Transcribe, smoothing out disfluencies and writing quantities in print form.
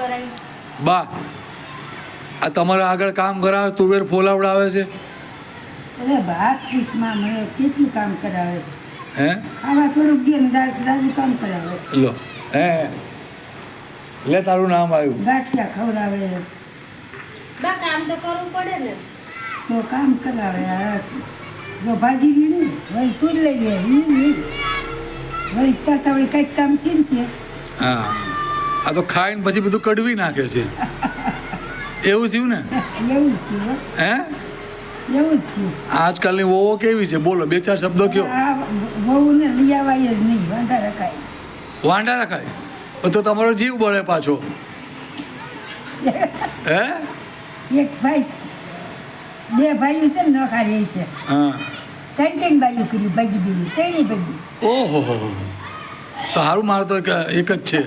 કરાય. બા આ તમારા આગળ કામ કરાવે તુવેર ફોલાવડાવે છે અરે ભાત પીઠમાં મને કેટલું કામ કરાવે છે. હે ખાવા થોડુંક દે ને દાદુ કામ કરાવે. લો હે લે તારું નામ આવ્યું ગાંઠિયા ખવડાવે બા કામ તો કરવું પડે ને. તો કામ કરાવે. જો ભાજી વીણી વળી તું લઈ લે વળી પાછા વળી કંઈક કામ સીનશે. હા આ તો ખાઈને પછી બધું કડવી નાખે છે એવું થયું ને એવું જ થયું હો. હે એવું જ થયું. આજકાલની વહુઓ કેવી છે બોલો બે ચાર શબ્દો કયો આ વહુને લઈ આવાય જ નહીં વાંધા રખાય. વાંડા રખાય તો તમારો જીવ બળે પાછો હે એક ભાઈ બે ભાઈઓ છે ને નોખા રહે છે. હા ત્રણ ભાઈઓ કર્યું ભાગી બીજી ત્રણેય ભાગી. ઓહો તો સારું મારે તો એક જ છે